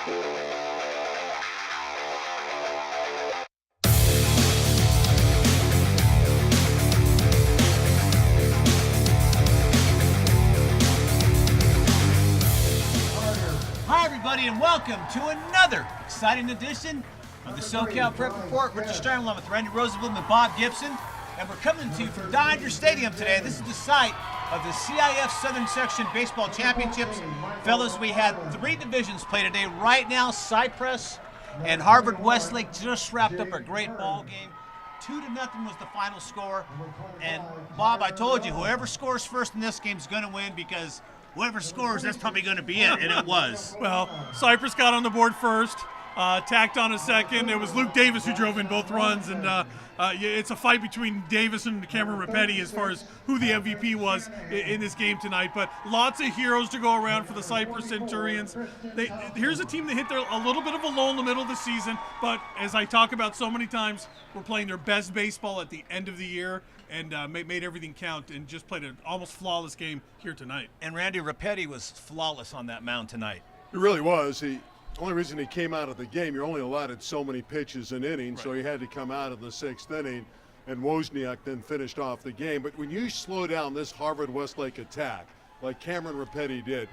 Hi, everybody, and welcome to another exciting edition of the SoCal Prep Report. Richard Stein along with Randy Roosevelt and Bob Gibson, and we're coming to you from Dodger Stadium today. This is the site of the CIF Southern Section Baseball Championships. Fellas, we had 3 divisions play today. Right now, Cypress and Harvard-Westlake just wrapped up a great ball game. 2-0 was the final score. And Bob, I told you, whoever scores first in this game is going to win, because whoever scores, that's probably going to be it, and it was. Well, Cypress got on the board first, tacked on a second. It was Luke Davis who drove in both runs, and it's a fight between Davis and Cameron Rapetti as far as who the MVP was in this game tonight. But lots of heroes to go around for the Cypress Centurions. Here's a team that hit a little bit of a lull in the middle of the season, but as I talk about so many times, we're playing their best baseball at the end of the year, and made everything count and just played an almost flawless game here tonight. And Randy Rapetti was flawless on that mound tonight. It really was. The only reason he came out of the game, you're only allotted so many pitches an inning, right. So he had to come out of the 6th inning, and Wozniak then finished off the game. But when you slow down this Harvard-Westlake attack, like Cameron Rapetti did,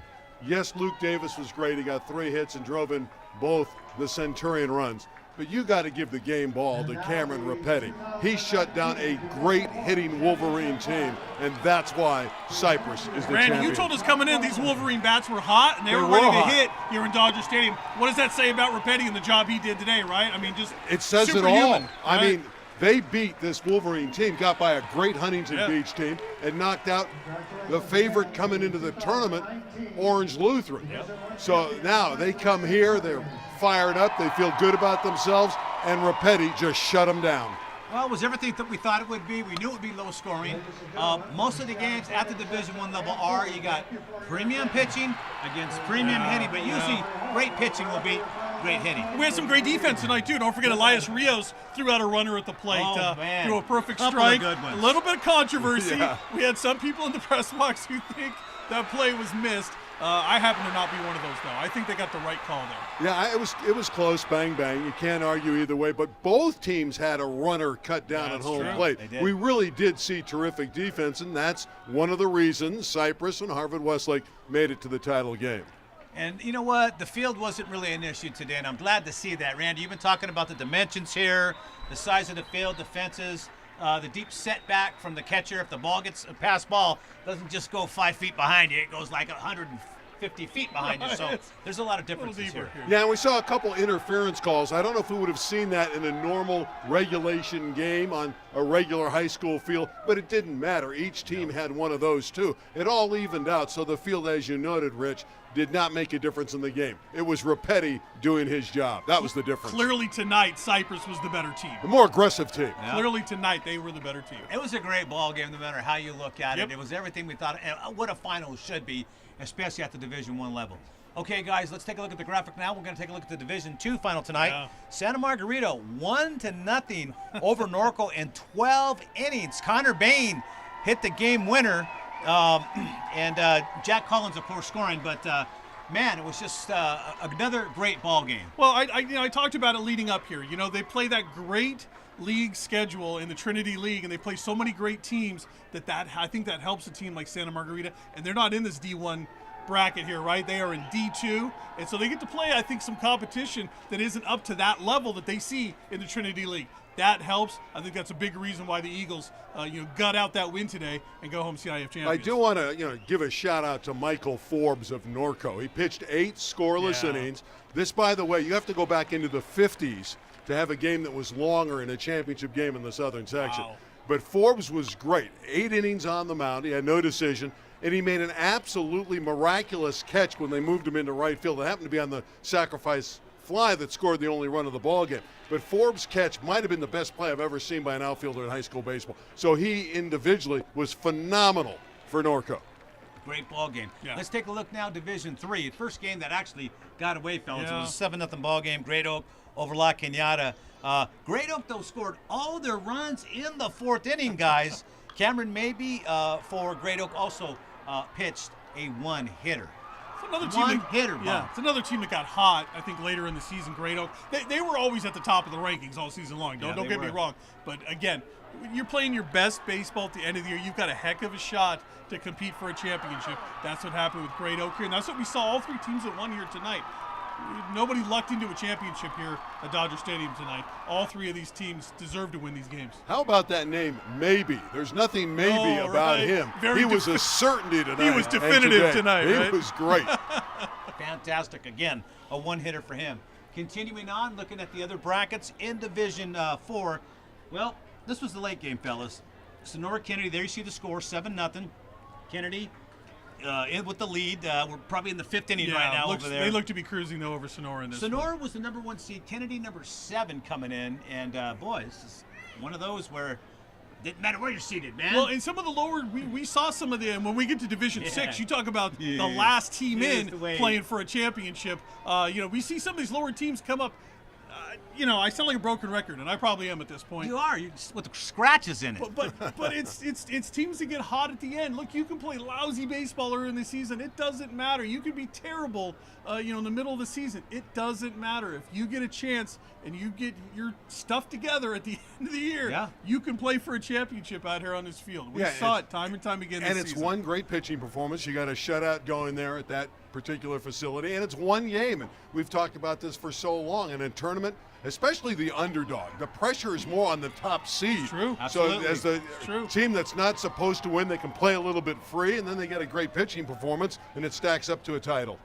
yes, Luke Davis was great. He got 3 hits and drove in both the Centurion runs. But you got to give the game ball to Cameron Rapetti. He shut down a great hitting Wolverine team, and that's why Cypress is the champion. You told us coming in these Wolverine bats were hot, and they were ready to hit here in Dodger Stadium. What does that say about Rapetti and the job he did today, right? I mean, just it says it all. Right? I mean, they beat this Wolverine team, got by a great Huntington Beach team, and knocked out the favorite coming into the tournament, Orange Lutheran. So now they come here, they're fired up, they feel good about themselves, and Rapetti just shut them down. Well, it was everything that we thought it would be. We knew it would be low scoring. Most of the games at the Division I level are, you got premium pitching against premium hitting, but usually great pitching will beat great hitting. We had some great defense tonight, too. Don't forget Elias Rios threw out a runner at the plate, threw a perfect strike. A little bit of controversy. Yeah. We had some people in the press box who think that play was missed. I happen to not be one of those, though. I think they got the right call there. Yeah, it was close, bang, bang. You can't argue either way, but both teams had a runner cut down at home plate. We really did see terrific defense, and that's one of the reasons Cypress and Harvard-Westlake made it to the title game. And you know what? The field wasn't really an issue today, and I'm glad to see that. Randy, you've been talking about the dimensions here, the size of the field, the fences, the deep setback from the catcher. If the ball gets a pass ball, doesn't just go 5 feet behind you, it goes like 150 feet behind you. So there's a lot of differences here. Yeah, and we saw a couple interference calls. I don't know if we would have seen that in a normal regulation game on a regular high school field, but it didn't matter. Each team had one of those too. It all evened out, so the field, as you noted, Rich, did not make a difference in the game. It was Rapetti doing his job. That was the difference. Clearly tonight, Cypress was the better team. The more aggressive team. Yeah. Clearly tonight, they were the better team. It was a great ball game, no matter how you look at it. It was everything we thought, and what a final should be, especially at the Division I level. Okay, guys, let's take a look at the graphic now. We're going to take a look at the Division II final tonight. Yeah. Santa Margarita 1-0 over Norco in 12 innings. Connor Bain hit the game winner. And Jack Collins, of course, scoring, but man, it was just another great ball game. Well, I talked about it leading up here. You know, they play that great league schedule in the Trinity League, and they play so many great teams that I think that helps a team like Santa Margarita, and they're not in this D1 bracket here, right? They are in D2, and so they get to play, I think, some competition that isn't up to that level that they see in the Trinity League. That helps. I think that's a big reason why the Eagles, gut out that win today and go home CIF champions. I do want to, give a shout out to Michael Forbes of Norco. He pitched 8 scoreless innings. This, by the way, you have to go back into the 50s to have a game that was longer in a championship game in the Southern section. Wow. But Forbes was great. 8 innings on the mound. He had no decision. And he made an absolutely miraculous catch when they moved him into right field. It happened to be on the sacrifice fly that scored the only run of the ball game. But Forbes' catch might have been the best play I've ever seen by an outfielder in high school baseball. So he individually was phenomenal for Norco. Great ball game. Yeah. Let's take a look now, Division III. First game that actually got away, fellas. Yeah. It was a 7-0 ball game. Great Oak over La Cañada. Great Oak, though, scored all their runs in the 4th inning, guys. Cameron Maybe for Great Oak also pitched a 1-hitter. Another team One hitter, Bob. Yeah, it's another team that got hot, I think, later in the season. Great Oak. They were always at the top of the rankings all season long. Don't get me wrong. But again, when you're playing your best baseball at the end of the year, you've got a heck of a shot to compete for a championship. That's what happened with Great Oak here, and that's what we saw all three teams that won here tonight. Nobody lucked into a championship here at Dodger Stadium tonight. All three of these teams deserve to win these games. How about that name, Maybe? There's nothing maybe about him. He was a certainty tonight. He was definitive tonight, right? He was great. Fantastic. Again, a one-hitter for him. Continuing on, looking at the other brackets in Division 4. Well, this was the late game, fellas. Sonora Kennedy, there you see the score, 7-0. Kennedy in with the lead. We're probably in the 5th inning right now over there. They look to be cruising, though, over Sonora in this Sonora was the number 1 seed. Kennedy, number 7 coming in. And, boy, this is one of those where didn't matter where you're seated, man. Well, in some of the lower, we saw some of the, and when we get to Division 6, you talk about the last team in playing for a championship. We see some of these lower teams come up. I sound like a broken record, and I probably am at this point. You are, with the scratches in it. But it's teams that get hot at the end. Look, you can play lousy baseball early in the season. It doesn't matter. You can be terrible, in the middle of the season. It doesn't matter. If you get a chance and you get your stuff together at the end of the year, you can play for a championship out here on this field. We saw it time and time again this season. And it's one great pitching performance. You got a shutout going there at that particular facility, and it's one game. And we've talked about this for so long. And in tournament, especially the underdog, the pressure is more on the top seed. True. So as the team that's not supposed to win, they can play a little bit free, and then they get a great pitching performance, and it stacks up to a title.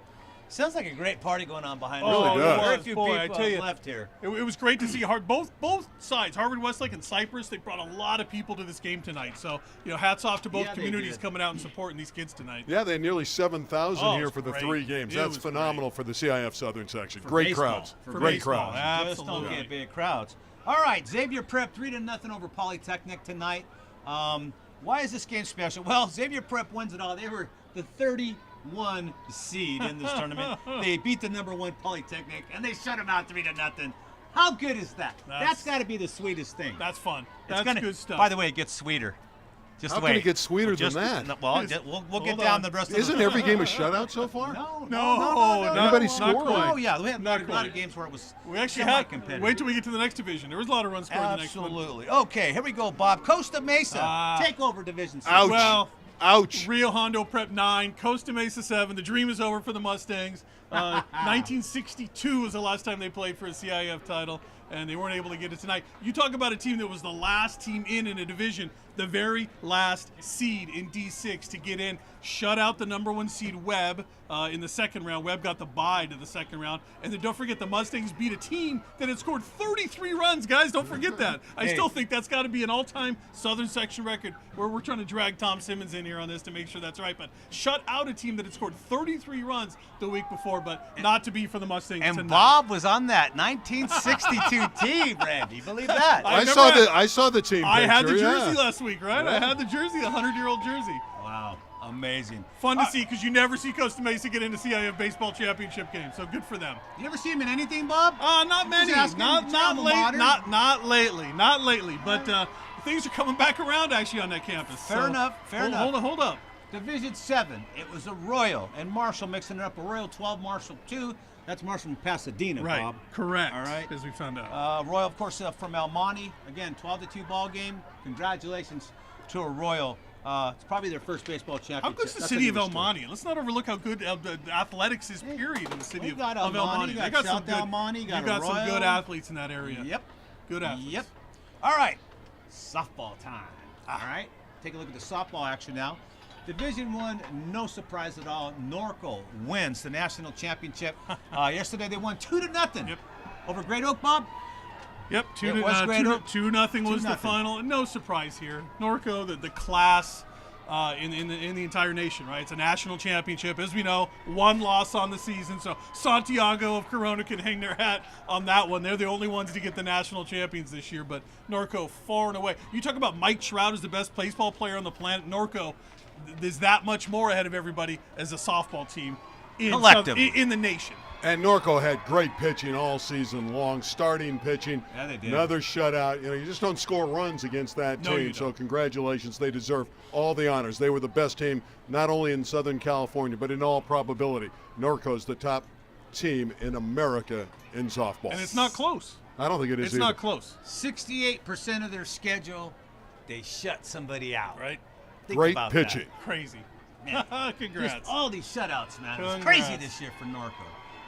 Sounds like a great party going on behind us. Really does. Very few people I tell you, left here. It was great to see both sides, Harvard-Westlake and Cypress. They brought a lot of people to this game tonight. So, hats off to both communities coming out and supporting these kids tonight. Yeah, they had nearly 7,000 here for the 3 games. That's phenomenal for the CIF Southern section. Great crowds. Great crowds. Absolutely. Just don't get big crowds. All right, Xavier Prep 3-0 over Polytechnic tonight. Why is this game special? Well, Xavier Prep wins it all. They were the 31 seed in this tournament. They beat the number 1 Polytechnic, and they shut them out 3-0. How good is that? That's got to be the sweetest thing. That's fun. That's good stuff. By the way, it gets sweeter. How can it get sweeter than that? Well, we'll get down the rest of Isn't every game a shutout so far? No. Anybody score? Oh, yeah. We had a lot of games where it was competitive. Wait till we get to the next division. There was a lot of runs scored in the next one. Absolutely. Okay, here we go, Bob. Costa Mesa, take over Division 6. Ouch. Well, ouch. Rio Hondo Prep 9, Costa Mesa 7. The dream is over for the Mustangs. 1962 was the last time they played for a CIF title, and they weren't able to get it tonight. You talk about a team that was the last team in a division, the very last seed in D6 to get in, shut out the number 1 seed Webb in the second round. Webb got the bye to the second round. And then don't forget the Mustangs beat a team that had scored 33 runs, guys. Don't forget that. I still think that's got to be an all-time Southern Section record, where we're trying to drag Tom Simmons in here on this to make sure that's right. But shut out a team that had scored 33 runs the week before, but not to be for the Mustangs and tonight. Bob was on that 1962 team, Randy. Believe that? I saw the team picture. I had the jersey last week, right? I had the jersey, the 100-year-old jersey. Wow, amazing. Fun to see, because you never see Costa Mesa get into CIF baseball championship games, so good for them. You ever see him in anything, Bob? Not many. Not lately. But things are coming back around actually on that campus. Fair enough. Hold up. Division 7. It was a Royal and Marshall mixing it up. A Royal 12, Marshall 2. That's Marshall from Pasadena, right. Bob. Correct. All right. As we found out. Royal, of course, from El Monte. Again, 12-2 ball game. Congratulations to a Royal. It's probably their first baseball championship. How good's the city of El Monte? Let's not overlook how good athletics is, period, in the city of El Monte. They got some good athletes in that area. Yep. Good athletes. Yep. All right. Softball time. All right. Take a look at the softball action now. Division 1, no surprise at all. Norco wins the national championship. Yesterday they won 2-0 over Great Oak, Bob. Yep, 2-0 was the final. No surprise here. Norco, the class in the entire nation, right? It's a national championship. As we know, 1 loss on the season, so Santiago of Corona can hang their hat on that one. They're the only ones to get the national champions this year, but Norco far and away. You talk about Mike Shroud as the best baseball player on the planet. Norco is that much more ahead of everybody as a softball team in the nation. And Norco had great pitching all season long, starting pitching. Yeah, they did. Another shutout. You just don't score runs against that team. So congratulations. They deserve all the honors. They were the best team, not only in Southern California, but in all probability. Norco's the top team in America in softball. And it's not close. I don't think it is It's either. not close. 68% of their schedule, they shut somebody out. Right? Think Great about pitching. that. Crazy. Man, Congrats. Just all these shutouts, man. It was Congrats. crazy this year for Norco.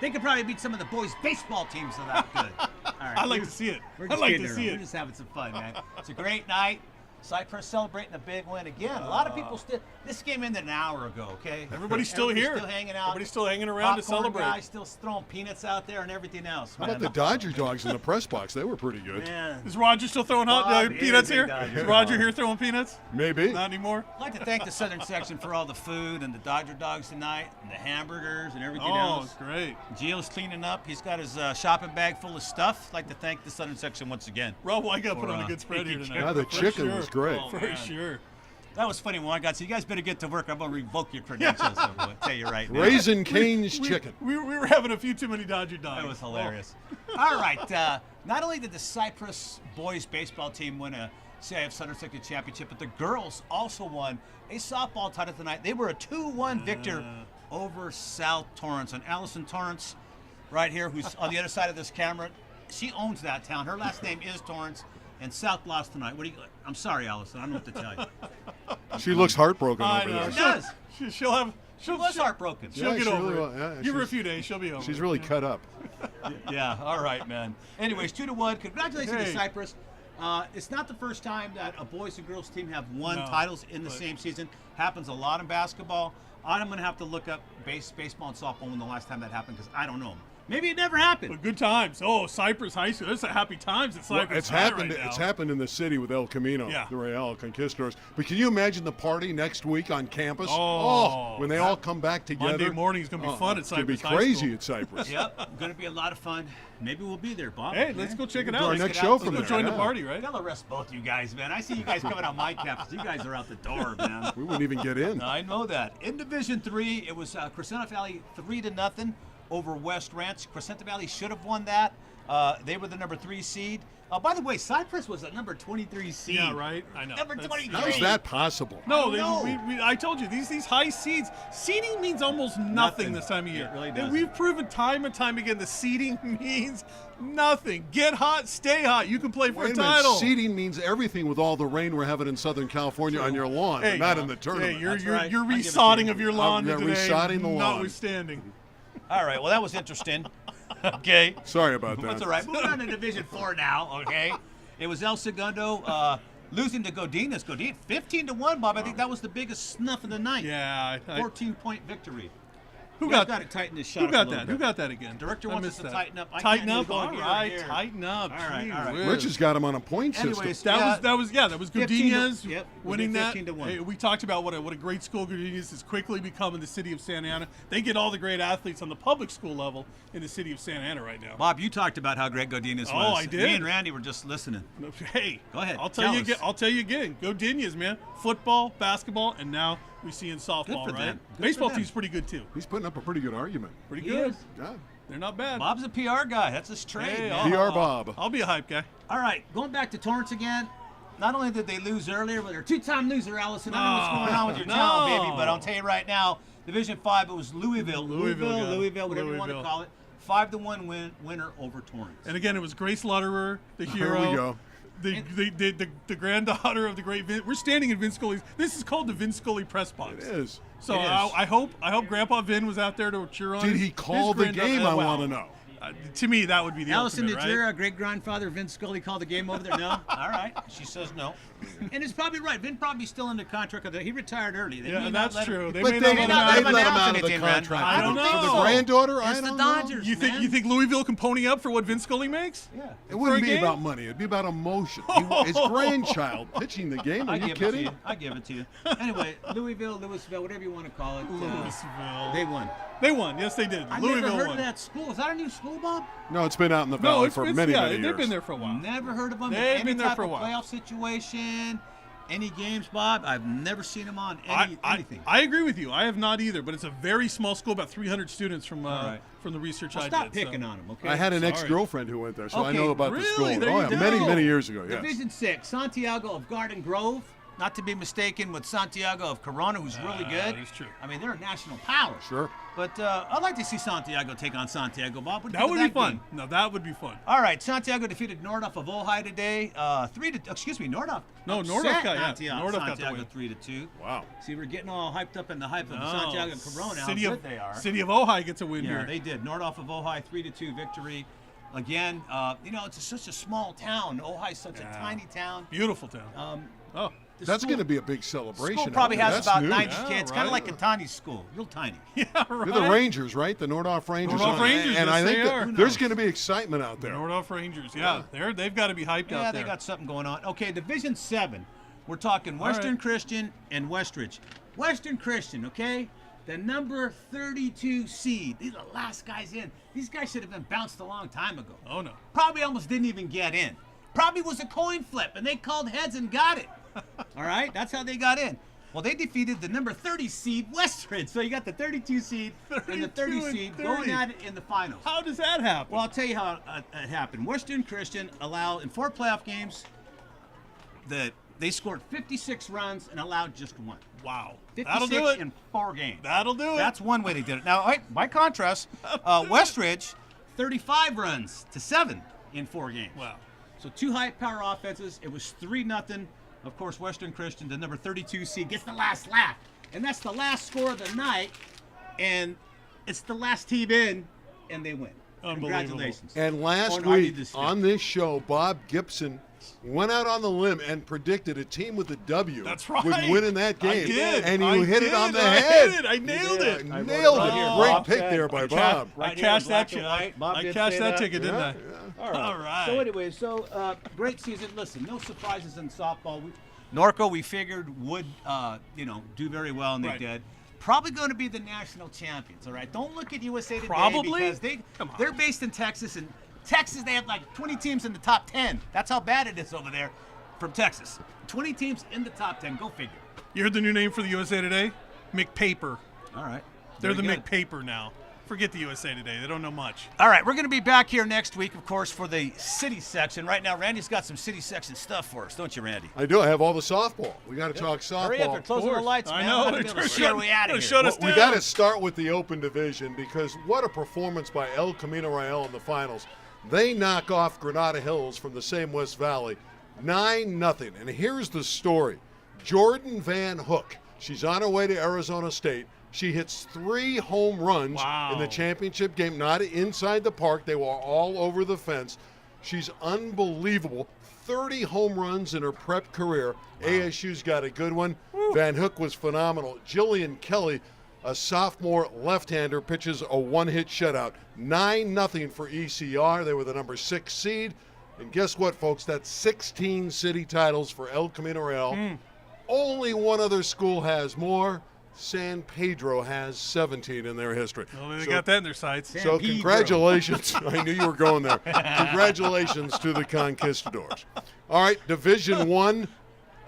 They could probably beat some of the boys' baseball teams that are that good. All right, I'd like to see it. We're I'd just like kidding to around. see We're it. just having some fun, man. It's a great night. Cypress celebrating a big win again. A lot of people still. This game ended an hour ago. Okay. Everybody's still here. Still hanging out. Everybody's still hanging around to Popcorn celebrate. Guys still throwing peanuts out there and everything else. How about the Dodger dogs in the press box? They were pretty good. Man. Is Roger still throwing Bob peanuts is a here? Dodger Is Roger dog. here throwing peanuts? Maybe. Not anymore. I'd like to thank the Southern section for all the food and the Dodger dogs tonight and the hamburgers and everything Oh, else. great. Gio's cleaning up. He's got his shopping bag full of stuff. I'd like to thank the Southern section once again. Rob, I got to put For, on a good spread here tonight. Yeah, the For chicken sure. was great. For man. sure. That was funny when I got, so you guys better get to work. I'm going to revoke your credentials. I'll tell you right now. Raisin Cane's chicken. We were having a few too many Dodger dogs. That was hilarious. All right. Not only did the Cypress boys baseball team win a CIF Southern Section Championship, but the girls also won a softball title tonight. They were a 2-1 victor over South Torrance. And Allison Torrance, right here, who's on the other side of this camera, she owns that town. Her last name is Torrance. And South lost tonight. What do you? I'm sorry, Allison. I don't know what to tell you. She looks heartbroken I over know. there. She does. She'll have. She was heartbroken. She'll Yeah, get she over really it. will. Yeah, Give her a she's- few days. She'll be over She's it. really cut up. Yeah, all right, man. Anyways, 2-1. Congratulations to Hey. Cypress. It's not the first time that a boys and girls team have won No, titles in the but- same season. Happens a lot in basketball. I'm going to have to look up baseball and softball when the last time that happened because I don't know. Maybe it never happened. But good times. Oh, Cypress High School. There's a happy times at Well, Cypress it's High happened. right now. It's happened in the city with El Camino, Yeah. the Real Conquistadors. But can you imagine the party next week on campus? Oh. when they all come back together. Monday morning's gonna be fun at It's gonna be Cypress High crazy School. at Cypress. Yep, going to be a lot of fun. Maybe we'll be there, Bob. Hey, let's go check it Do out. our Let's next get show out. from Let's go there, join the yeah. party, right? I'll arrest both you guys, man. I see you guys coming on my campus. You guys are out the door, man. We wouldn't even get in. I know that. In Division 3, it was Crescenta Valley 3-0 over West Ranch. Crescenta Valley should have won that. They were the number 3 seed. By the way, Cypress was a number 23 seed. Yeah, right. I know. Number That's- 23. How is that possible? No, I know. I told you these high seeds. Seeding means almost nothing Nothing. this time of year. It really And doesn't. we've proven time and time again the seeding means nothing. Get hot, stay hot. You can play for Wait a a minute. title. Seeding means everything with all the rain we're having in Southern California on your lawn, but not in the tournament. Hey, you're That's right. you're I'll give it to resodding you. of your lawn yeah, today. resodding the lawn. Notwithstanding. All right, well, that was interesting. Okay. Sorry about that. That's all right. Moving on to Division 4 now, okay? It was El Segundo losing to Godinez. Godinez 15-1, Bob. I think that was the biggest snuff of the night. Yeah. 14-point victory. Who You got guys got to tighten this shot Who up got a little that? bit. Who got that again? Director I wants us missed to that. tighten up. I Tighten can't up. go All here or right. here. Tighten up. All right, Gee all right. whiz. Rich has got him on a point Anyways, system. That was 15 to- Godinez yep, winning that. 15-1. Hey, we talked about what a great school Godinez is quickly becoming the city of Santa Ana. They get all the great athletes on the public school level in the city of Santa Ana right now. Bob, you talked about how great Godinez was. Oh, I did. Me and Randy were just listening. Hey, Go ahead, I'll tell tell you us. again. I'll tell you again. Godinez, man. Football, basketball, and now we see in softball, for right? them. Good Baseball for them. team's pretty good too. He's putting up a pretty good argument. Pretty He good. is. Yeah. They're not bad. Bob's a PR guy. That's his trade, Hey, man. PR Bob. I'll be a hype guy. All right, going back to Torrance again. Not only did they lose earlier, but they're two-time loser, Allison. I don't know what's going on with your town, No. baby, but I'll tell you right now, Division 5, it was Louisville, Louisville, whatever you want to call it. 5-1 winner over Torrance. And again, it was Grace Lutterer, the hero. Here we go. The granddaughter of the great Vin. We're standing in Vin Scully's. This is called the Vin Scully press box. It is. So It is. I hope Grandpa Vin was out there to cheer on. Did his- he call his the granddaughter. game? I Well, want to know. To me, that would be the Allison, ultimate, did your right? great-grandfather Vince Scully call the game over there? No? All right. She says no. And it's probably right. Vin probably still under contract. He retired early. They may Yeah, not that's let him- true. They But may they not not let let him him let him announce out of the anything, man. contract. I don't know. For the granddaughter, It's I the don't Dodgers. know. You think man. Louisville can pony up for what Vin Scully makes? Yeah. It wouldn't For a be game? about money. It'd be about emotion. His grandchild pitching the game. Are I you give kidding? it to you. I give it to you. Anyway, Louisville, whatever you want to call it. Louisville. They won. They won. Yes, they did. I Louisville never heard won. of that school. Is that a new school, Bob? No, it's been out in the No, valley it's for it's- many, yeah, many years. they've been there for a while. Never heard of them. They've Any been there type for a of while. playoff situation. any games, Bob. I've never seen him on anything. I agree with you. I have not either, but it's a very small school, about 300 students from the research I did. Stop picking on him, okay? I had an ex-girlfriend who went there, so I Okay, know about the school. really? There Oh, you yeah, go. many years ago, yes. Division 6, Santiago of Garden Grove. Not to be mistaken with Santiago of Corona, who's really good. That is true. I mean, they're a national power. Sure. But I'd like to see Santiago take on Santiago, Bob. What do you That think would of be fun. game? No, that would be fun. All right, Santiago defeated Nordhoff of Ojai today. Nordhoff. No, upset Nordhoff got- yeah, Santiago, Nordhoff got the Santiago win. 3-2. Wow. See, we're getting all hyped up in the hype of No, Santiago and Corona. How City good of, they are. City of Ojai gets a win Yeah, here. they did. Nordhoff of Ojai 3-2 victory. Again, it's such a small town. Ojai's such a tiny town. Beautiful town. The That's school- going to be a big celebration. School probably out there. has That's about new. 90 Yeah, kids, kind of right. like a tiny school, real tiny. Yeah, right. They're the Rangers, right? The Nordhoff Rangers. Nordhoff Rangers, And yes, I think they that are. there's going to be excitement out there. Nordhoff Rangers, yeah. They've got to be hyped Yeah, out they there. got something going on. Okay, Division 7. We're talking Western right. Christian and Westridge. Western Christian, okay? The number 32 seed. These are the last guys in. These guys should have been bounced a long time ago. Oh, no. Probably almost didn't even get in. Probably was a coin flip, and they called heads and got it. All right? That's how they got in. Well, they defeated the number 30 seed, Westridge. So you got the 32 seed and the 30 32 and seed 30. going at it in the finals. How does that happen? Well, I'll tell you how it happened. Western Christian allowed, in 4 playoff games, they scored 56 runs and allowed just 1. wow. 56 That'll do it. in 4 games. That'll do it. That's one way they did it. Now, by contrast, Westridge, 35 runs to 7 in 4 games. Wow. So 2 high-power offenses. It was 3-0. Of course, Western Christian, the number 32 seed, gets the last laugh. And that's the last score of the night. And it's the last team in, and they win. Unbelievable. Congratulations. And last Oh, no, I need week this on this show, Bob Gibson went out on the limb and predicted a team with a W That's right. would win in that game. I did. And you I hit it did. on the I head. hit it. I nailed it. Nailed I it. wrote it right here. Great Bob pick said- there by I Bob. Right here in cashed that black and white. Bob I did cashed say that that. ticket, didn't I? All right. All right. So anyway, great season. Listen, no surprises in softball. Norco, we figured would do very well, and they Right. did. Probably going to be the national champions. All right. Don't look at USA Today Probably? because Come on. they're based in Texas, and Texas they have like 20 teams in the top 10. That's how bad it is over there from Texas. 20 teams in the top 10. Go figure. You heard the new name for the USA Today? McPaper. All right. They're Very the good. McPaper now. Forget the USA Today. They don't know much. All right, we're going to be back here next week, of course, for the city section. Right now, Randy's got some city section stuff for us, don't you, Randy? I do. I have all the softball. We got to talk softball. Hurry up, they're closing the lights, man. I know. How They're do we trying share we out of to here? shut us We down. got to start with the Open Division because what a performance by El Camino Real in the finals. They knock off Granada Hills from the same West Valley 9-0. And here's the story. Jordan Van Hook. She's on her way to Arizona State. She hits 3 home runs in the Wow. championship game, not inside the park. They were all over the fence. She's unbelievable. 30 home runs in her prep career. ASU's got a good one. Van Hook was phenomenal. Jillian Kelly, a sophomore left-hander, pitches a 1-hit shutout. 9-0 for ECR. They were the number 6 seed. And guess what, folks? That's 16 city titles for El Camino Real. Only one other school has more. San Pedro has 17 in their history. Well, they So- got that in their sights. San so Pedro. congratulations. I knew you were going there. Congratulations to the Conquistadors. All right, Division 1,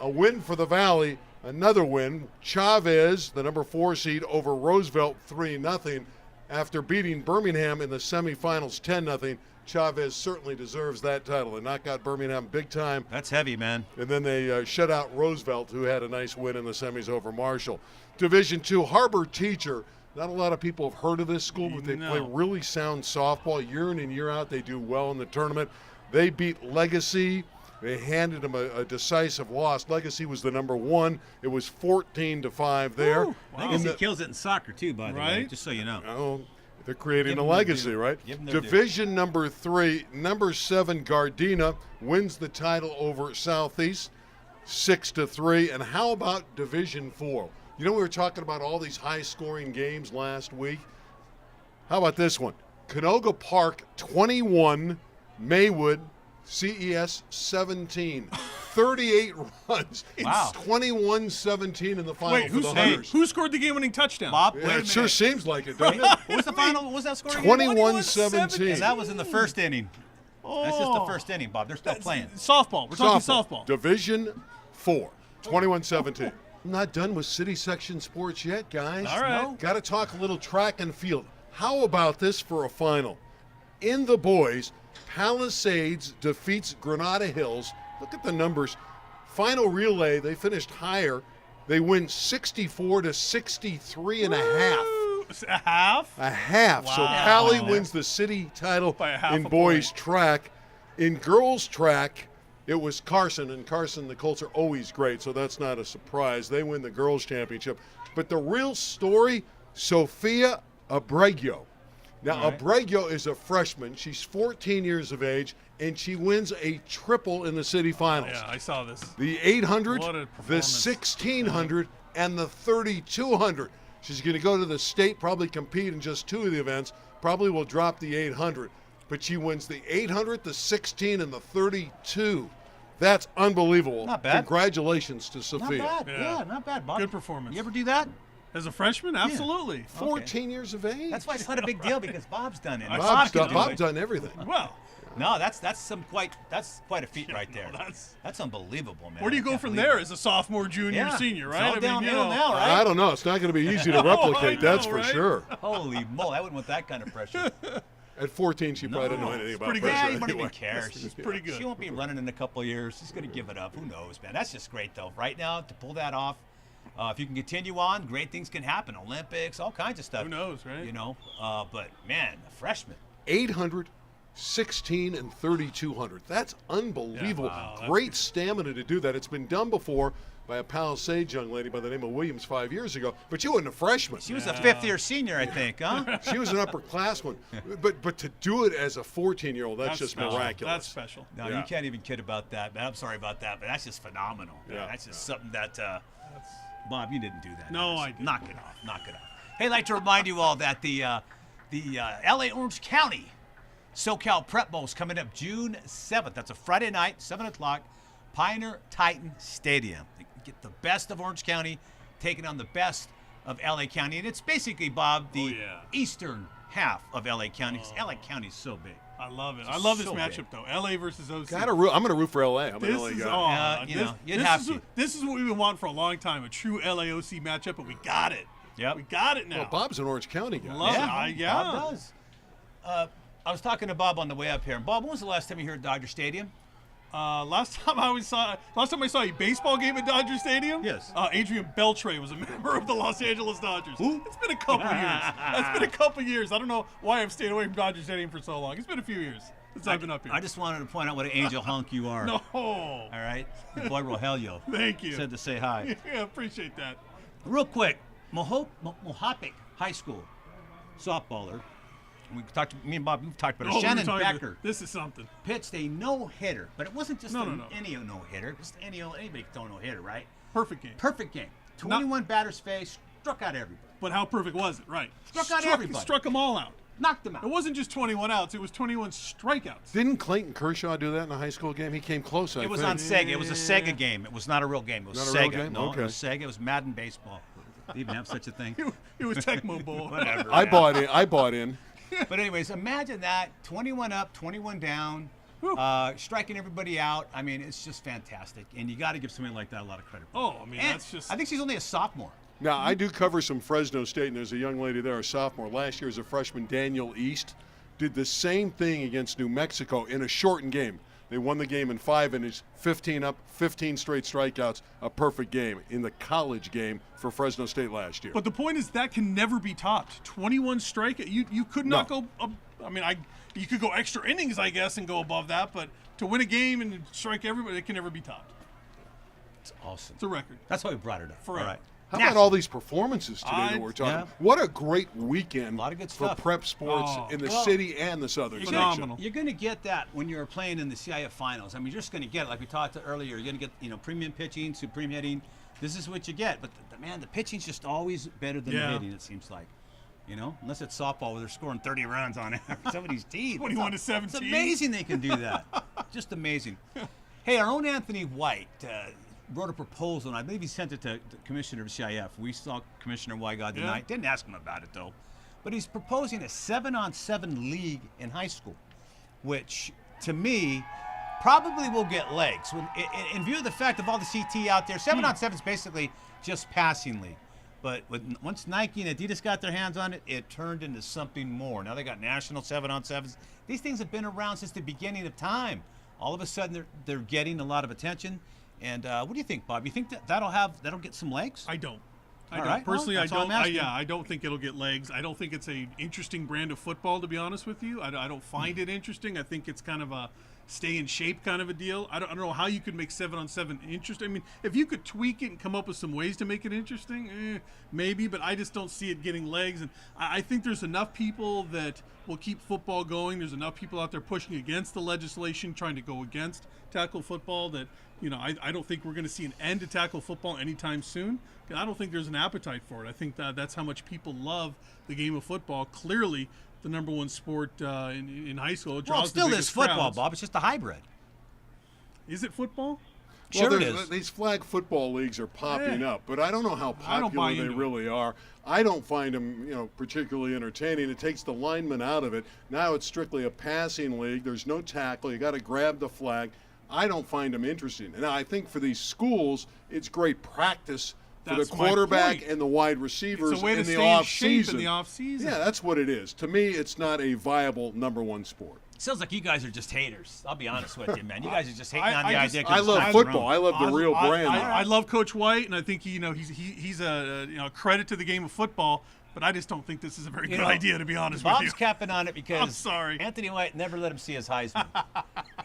a win for the Valley. Another win. Chavez, the number 4 seed, over Roosevelt 3-0 after beating Birmingham in the semifinals 10-0. Chavez certainly deserves that title. They knocked out Birmingham big time. That's heavy, man. And then they shut out Roosevelt, who had a nice win in the semis over Marshall. Division II, Harbor Teacher. Not a lot of people have heard of this school, but they play really sound softball. Year in and year out, they do well in the tournament. They beat Legacy. They handed them a decisive loss. Legacy was the number 1. It was 14-5 there. Woo, wow. Legacy kills it in soccer, too, by the way, Right? just so you know. Oh, they're creating Give a them their legacy, due. right? Give them their due. Division number 3, number 7 Gardena wins the title over Southeast 6-3. And how about Division 4? You know, we were talking about all these high-scoring games last week. How about this one? Canoga Park 21, Maywood CES 17. 38 runs. Wow. 21-17 in the final Wait, for the Hunters. who scored the game-winning touchdown? Bob, wait a Yeah, minute. it sure seems like it, doesn't it? What was the final? What was that score? again? 21-17. And that was in the first inning. That's just the first inning, Bob. They're still playing. Softball. We're talking softball. Division 4. 21-17. I'm not done with city section sports yet, guys. All right. No. Got to talk a little track and field. How about this for a final? In the boys, Palisades defeats Granada Hills. Look at the numbers. Final relay, they finished higher. They win 64-63 and a half. A half? A half. Wow. So Pally wins the city title By a half in a boys point. track. In girls track, it was Carson, and Carson, the Colts are always great, so that's not a surprise. They win the girls championship. But the real story, Sofia Abrego. Now, All right. Abrego is a freshman. She's 14 years of age, and she wins a triple in the city finals. Yeah, I saw this. The 800, What a the performance. 1600, and the 3200. She's going to go to the state, probably compete in just 2 of the events, probably will drop the 800. But she wins the 800, the 16, and the 32. That's unbelievable. Not bad. Congratulations to Not Sophia. bad. Yeah. Yeah, not bad, Bob. Good performance. You ever do that? As a freshman? Absolutely. 14 years of age. That's why it's not a big deal because Bob's done it. Bob's Bob can do it. done everything. Well, No, that's quite a feat right there. no, that's- unbelievable, man. where do you I go can't from believe there it. as a sophomore, junior, Yeah, senior, it's right? all downhill now, right? I don't know. It's not going to be easy to replicate, I that's know, for right? sure. Holy moly, I wouldn't want that kind of pressure. At 14, she probably didn't know anything about pretty good. pressure. Yeah, you won't anyway. even care. It's pretty good. She won't be running in a couple of years. She's going to give it up. Who knows, man? That's just great, though. Right now, to pull that off, if you can continue on, great things can happen. Olympics, all kinds of stuff. Who knows, right? You know, but man, a freshman. 800, 16, and 3,200. That's unbelievable. Yeah, wow, that's Great stamina to do that. It's been done before by a Palisades young lady by the name of Williams 5 years ago, but she wasn't a freshman. She was a fifth-year senior, I think, huh? She was an upperclassman. But to do it as a 14-year-old, that's just special. miraculous. That's special. No, Yeah. you can't even kid about that. Man, I'm sorry about that, but that's just phenomenal. Yeah. That's just something that, Bob, you didn't do that. No, Just I didn't. Knock it off. Knock it off. Hey, I'd like to remind you all that the L.A. Orange County SoCal Prep Bowl is coming up June 7th. That's a Friday night, 7 o'clock, Pioneer Titan Stadium. You get the best of Orange County taking on the best of L.A. County. And it's basically, Bob, the eastern half of L.A. County. 'Cause L.A. County is so big. I love it. I love this So matchup, big. though. LA versus OC. I'm going to root for LA. I'm an This LA is, guy. You know, you'd have to. This is what we've been wanting for a long time, a true LAOC matchup, but we got it. Yep. We got it now. Well, Bob's an Orange County guy. Love it. Yeah. Bob does. I was talking to Bob on the way up here. And Bob, when was the last time you were at Dodger Stadium? Last time I saw a baseball game at Dodger Stadium. Yes. Adrian Beltre was a member of the Los Angeles Dodgers. It's been a couple years. It's been a couple years. I don't know why I've stayed away from Dodger Stadium for so long. It's been a few years since I've been up here. I just wanted to point out what an angel hunk you are. No. All right? Your boy Rogelio Thank you. said to say hi. Yeah, appreciate that. Real quick, Mohawk High School softballer. Me and Bob, we've talked about it. Oh, we were Shannon talking about- Becker This is something. pitched a no-hitter, but it wasn't just No. any no-hitter. Just anybody can throw a no-hitter, right? Perfect game. Perfect game. 21 batters faced, struck out everybody. But how perfect was it? Right. Struck out everybody. Struck them all out. Knocked them out. It wasn't just 21 outs. It was 21 strikeouts. Didn't Clayton Kershaw do that in a high school game? He came close, I It was think. on Sega. It was a Sega game. It was not a real game. It was Not a Sega. real game? No, Okay. it was Sega. It was Madden baseball. They even have such a thing. It was Tecmo Bowl. Whatever. I bought in. But anyways, imagine that: 21 up, 21 down, striking everybody out. I mean, it's just fantastic, and you got to give somebody like that a lot of credit. Oh, I mean, And that's just. I think she's only a sophomore. Now, I do cover some Fresno State, and there's a young lady there, a sophomore. Last year as a freshman, Daniel East, did the same thing against New Mexico in a shortened game. They won the game in 5 innings, 15 up, 15 straight strikeouts, a perfect game in the college game for Fresno State last year. But the point is that can never be topped. 21 strikeout. You could not No. go. I mean, you could go extra innings, I guess, and go above that. But to win a game and strike everybody, it can never be topped. It's awesome. It's a record. That's why we brought it up. Forever. All right. How about all these performances today that we're talking? Yeah. What a great weekend A lot of good for stuff. prep sports in the Well, city and the southern section. phenomenal. You're going to get that when you're playing in the CIF finals. I mean, you're just going to get it. Like we talked earlier, you're going to get premium pitching, supreme hitting. This is what you get. But the pitching's just always better than the hitting. It seems like. Unless it's softball where they're scoring 30 runs on somebody's teeth. 21 to 17. It's amazing they can do that. Just amazing. Hey, our own Anthony White wrote a proposal, and I believe he sent it to Commissioner of CIF. We saw Commissioner Wygod tonight. Didn't ask him about it, though. But he's proposing a 7-on-7 league in high school, which, to me, probably will get legs. In view of the fact of all the CT out there, 7-on-7 is basically just passing league. But once Nike and Adidas got their hands on it, it turned into something more. Now they got national 7-on-7s. These things have been around since the beginning of time. All of a sudden, they're getting a lot of attention. And what do you think, Bob? You think that'll get some legs? I don't. Personally, I don't. I don't think it'll get legs. I don't think it's an interesting brand of football, to be honest with you. I don't find it interesting. I think it's kind of a stay in shape kind of a deal. I don't know how you could make 7-on-7 interesting. I mean, if you could tweak it and come up with some ways to make it interesting, maybe, but I just don't see it getting legs. And I think there's enough people that will keep football going. There's enough people out there pushing against the legislation, trying to go against tackle football that, I don't think we're going to see an end to tackle football anytime soon. I don't think there's an appetite for it. I think that's how much people love the game of football. Clearly, the number one sport in high school. It draws it still the is football, crowds. Bob. It's just a hybrid. Is it football? Sure Well, it is. these flag football leagues are popping up, but I don't know how I don't buy popular they into it. really are. I don't find them, particularly entertaining. It takes the lineman out of it. Now it's strictly a passing league. There's no tackle. You got to grab the flag. I don't find them interesting. And I think for these schools, it's great practice for That's the my quarterback point. and the wide receivers It's a way to in the stay in off shape season. in the off season. Yeah, that's what it is. To me, it's not a viable number one sport. Sounds like you guys are just haters. I'll be honest with you, man. You guys are just hating I on the just- idea. 'cause I it's love not football. grown. I love the real brand. I love Coach White, and I think he's a credit to the game of football. But I just don't think this is a very good idea, to be honest with you. Bob's capping on it because I'm sorry. Anthony White never let him see his Heisman.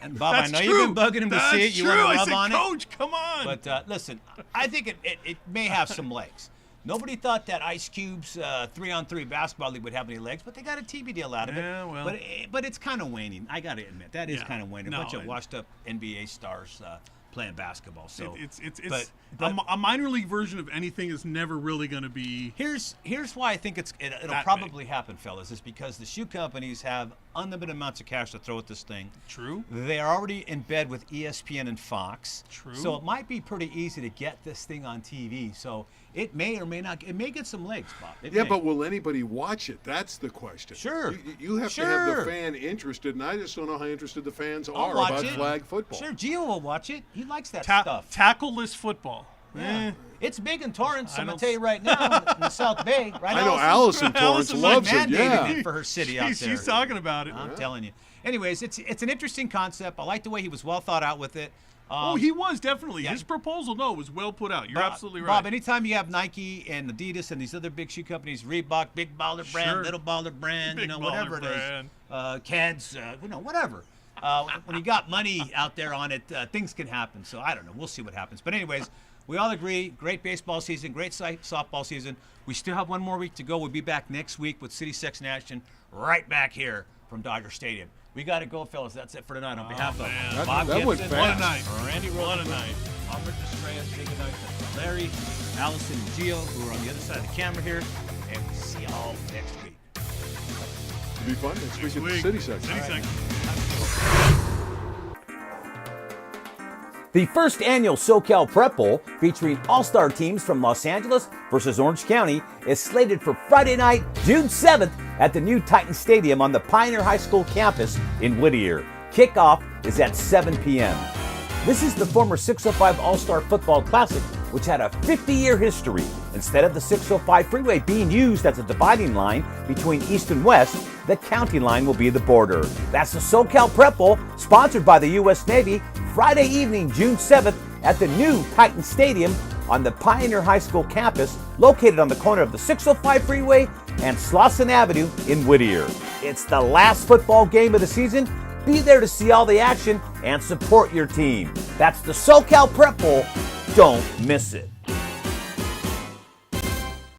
And Bob, That's I know true. you've been bugging him to That's see it. You true. want to I rub said, on Coach, come on. it. But listen, I think it may have some legs. Nobody thought that Ice Cube's 3-on-3 basketball league would have any legs, but they got a TV deal out of Yeah, it. well. But it's kind of waning. I got to admit, that is Yeah. kind of waning. No, A bunch of it- washed-up NBA stars playing basketball. So it's but a minor league version of anything is never really going to be. Here's why I think it'll That probably happen, fellas, is because the shoe companies have unlimited amounts of cash to throw at this thing. True. They are already in bed with ESPN and Fox. True. So it might be pretty easy to get this thing on TV. So it may or may not. It may get some legs, Bob. It Yeah, may. but will anybody watch it? That's the question. Sure. You have to have Sure. the fan interested, and I just don't know how interested the fans I'll are watch about it. flag football. Sure, Gio will watch it. He likes that stuff. Tackleless football. Yeah. It's big in Torrance. I'm gonna don't tell you right now, in the South Bay. Right, I know Allison Torrance Allison's loves it. mandating Yeah. it for her city out there. She's talking about it. I'm telling you. Anyways, it's an interesting concept. I like the way he was well thought out with it. He was definitely. yeah. His proposal, was well put out. You're absolutely right. Bob, anytime you have Nike and Adidas and these other big shoe companies, Reebok, big baller brand, Sure. little baller brand, Big whatever baller it is, brand. Keds, whatever. When you got money out there on it, things can happen. So I don't know. We'll see what happens. But anyways, we all agree, great baseball season, great softball season. We still have one more week to go. We'll be back next week with City Section Action right back here from Dodger Stadium. We got to go, fellas. That's it for tonight. On behalf of man. Bob That went Gibson, fast. What a night. Randy What a Rosenberg, night. Albert Estrella, say goodnight to Larry, Allison, and Gio, who are on the other side of the camera here. And we see y'all next week. It'll be fun next week at the Week. City Section. City section. The first annual SoCal Prep Bowl, featuring all-star teams from Los Angeles versus Orange County, is slated for Friday night, June 7th at the new Titan Stadium on the Pioneer High School campus in Whittier. Kickoff is at 7 p.m. This is the former 605 All-Star Football Classic, which had a 50-year history. Instead of the 605 freeway being used as a dividing line between east and west, the county line will be the border. That's the SoCal Prep Bowl, sponsored by the U.S. Navy, Friday evening, June 7th at the new Titan Stadium on the Pioneer High School campus, located on the corner of the 605 freeway and Slauson Avenue in Whittier. It's the last football game of the season. Be there to see all the action and support your team. That's the SoCal Prep Bowl. Don't miss it.